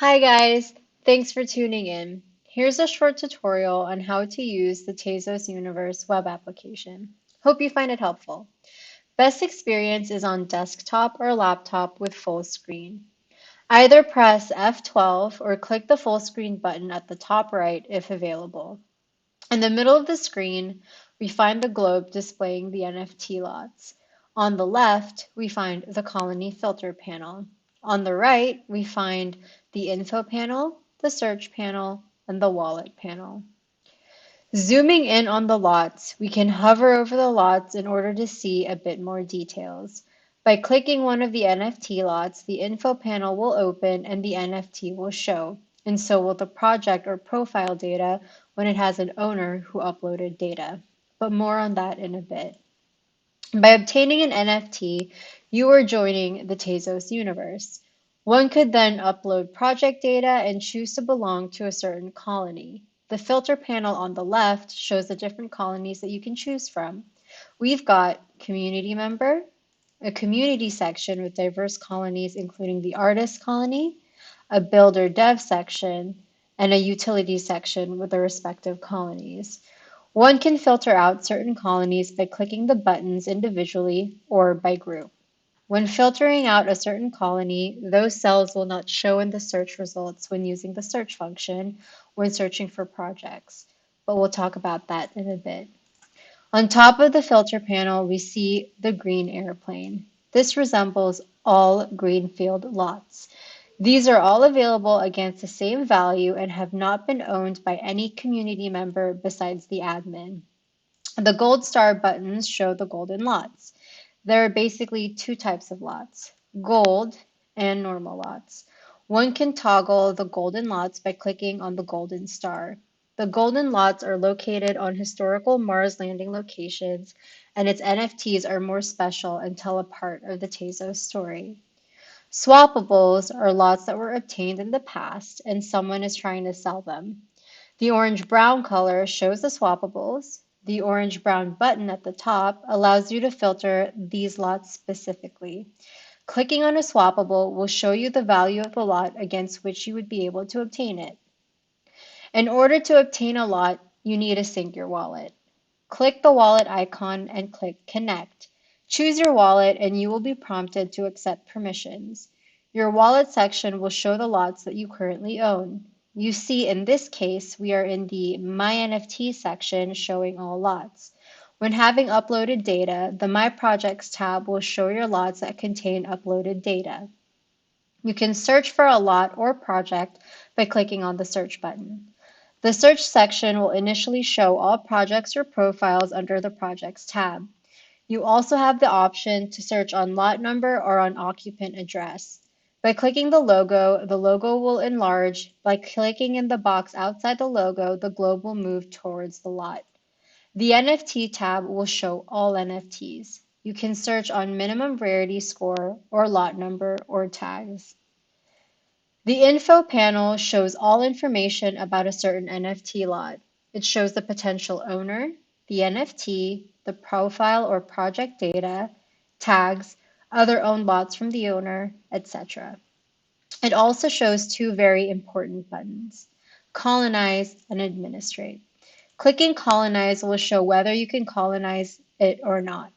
Hi guys, thanks for tuning in. Here's a short tutorial on how to use the TezosUNIVERSE web application. Hope you find it helpful. Best experience is on desktop or laptop with full screen. Either press F12 or click the full screen button at the top right if available. In the middle of the screen, we find the globe displaying the NFT lots. On the left, we find the colony filter panel. On the right, we find the info panel, the search panel, and the wallet panel. Zooming in on the lots, we can hover over the lots in order to see a bit more details. By clicking one of the NFT lots, the info panel will open and the NFT will show, and so will the project or profile data when it has an owner who uploaded data. But more on that in a bit. By obtaining an NFT, you are joining the Tezos universe. One could then upload project data and choose to belong to a certain colony. The filter panel on the left shows the different colonies that you can choose from. We've got community member, a community section with diverse colonies, including the artist colony, a builder dev section, and a utility section with the respective colonies. One can filter out certain colonies by clicking the buttons individually or by group. When filtering out a certain colony, those cells will not show in the search results when using the search function when searching for projects, but we'll talk about that in a bit. On top of the filter panel, we see the green airplane. This resembles all greenfield lots. These are all available against the same value and have not been owned by any community member besides the admin. The gold star buttons show the golden lots. There are basically two types of lots, gold and normal lots. One can toggle the golden lots by clicking on the golden star. The golden lots are located on historical Mars landing locations, and its NFTs are more special and tell a part of the Tezos story. Swappables are lots that were obtained in the past and someone is trying to sell them. The orange-brown color shows the swappables. The orange-brown button at the top allows you to filter these lots specifically. Clicking on a swappable will show you the value of the lot against which you would be able to obtain it. In order to obtain a lot, you need to sync your wallet. Click the wallet icon and click Connect. Choose your wallet and you will be prompted to accept permissions. Your wallet section will show the lots that you currently own. You see, in this case, we are in the My NFT section showing all lots. When having uploaded data, the My Projects tab will show your lots that contain uploaded data. You can search for a lot or project by clicking on the search button. The search section will initially show all projects or profiles under the Projects tab. You also have the option to search on lot number or on occupant address. By clicking the logo will enlarge. By clicking in the box outside the logo, the globe will move towards the lot. The NFT tab will show all NFTs. You can search on minimum rarity score or lot number or tags. The info panel shows all information about a certain NFT lot. It shows the potential owner, the NFT, the profile or project data, tags, other owned lots from the owner, etc. It also shows two very important buttons, Colonize and Administrate. Clicking Colonize will show whether you can colonize it or not.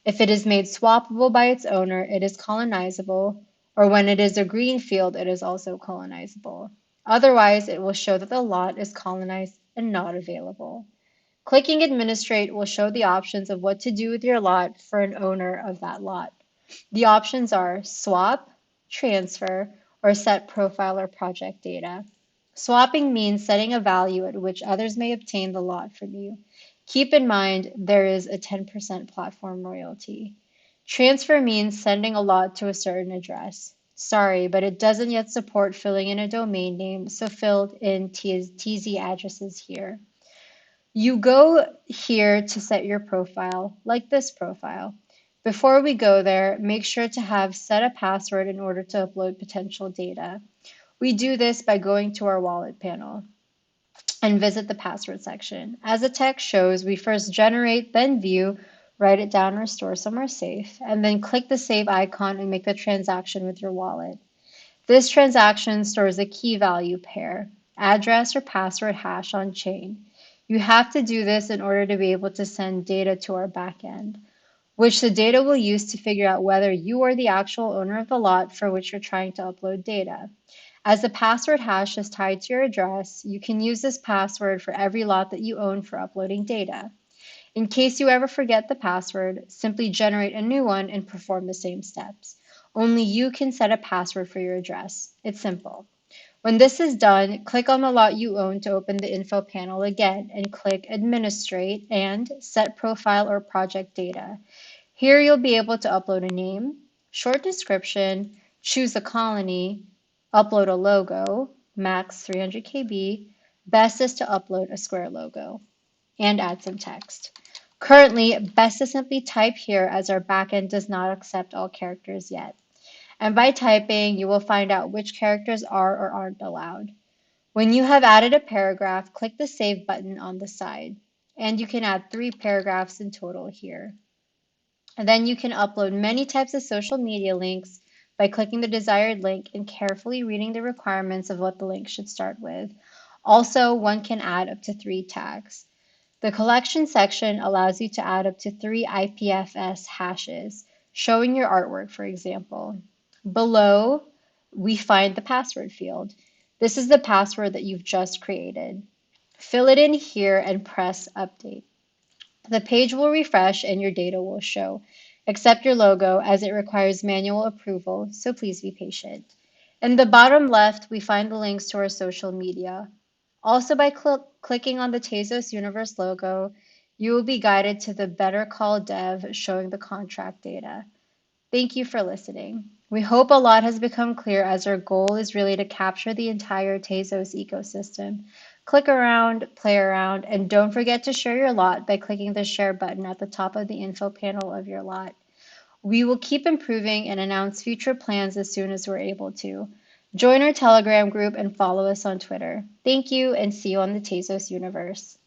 If it is made swappable by its owner, it is colonizable, or when it is a green field, it is also colonizable. Otherwise, it will show that the lot is colonized and not available. Clicking Administrate will show the options of what to do with your lot for an owner of that lot. The options are swap, transfer, or set profile or project data. Swapping means setting a value at which others may obtain the lot from you. Keep in mind there is a 10% platform royalty. Transfer means sending a lot to a certain address. Sorry, but it doesn't yet support filling in a domain name, so fill in TZ addresses here. You go here to set your profile, like this profile. Before we go there, make sure to have set a password in order to upload potential data. We do this by going to our wallet panel and visit the password section. As the text shows, we first generate, then view, write it down or store somewhere safe, and then click the save icon and make the transaction with your wallet. This transaction stores a key value pair, address or password hash on chain. You have to do this in order to be able to send data to our backend, which the data will use to figure out whether you are the actual owner of the lot for which you're trying to upload data. As the password hash is tied to your address, you can use this password for every lot that you own for uploading data. In case you ever forget the password, simply generate a new one and perform the same steps. Only you can set a password for your address. It's simple. When this is done, click on the lot you own to open the info panel again and click Administrate and Set Profile or Project Data. Here you'll be able to upload a name, short description, choose a colony, upload a logo, max 300 KB. Best is to upload a square logo and add some text. Currently, best to simply type here as our backend does not accept all characters yet. And by typing, you will find out which characters are or aren't allowed. When you have added a paragraph, click the Save button on the side. And you can add 3 paragraphs in total here. And then you can upload many types of social media links by clicking the desired link and carefully reading the requirements of what the link should start with. Also, one can add up to 3 tags. The collection section allows you to add up to 3 IPFS hashes, showing your artwork, for example. Below, we find the password field. This is the password that you've just created. Fill it in here and press Update. The page will refresh and your data will show. Accept your logo as it requires manual approval, so please be patient. In the bottom left, we find the links to our social media. Also, by clicking on the Tezos Universe logo, you will be guided to the Better Call Dev showing the contract data. Thank you for listening. We hope a lot has become clear as our goal is really to capture the entire Tezos ecosystem. Click around, play around, and don't forget to share your lot by clicking the share button at the top of the info panel of your lot. We will keep improving and announce future plans as soon as we're able to. Join our Telegram group and follow us on Twitter. Thank you and see you on the Tezos Universe.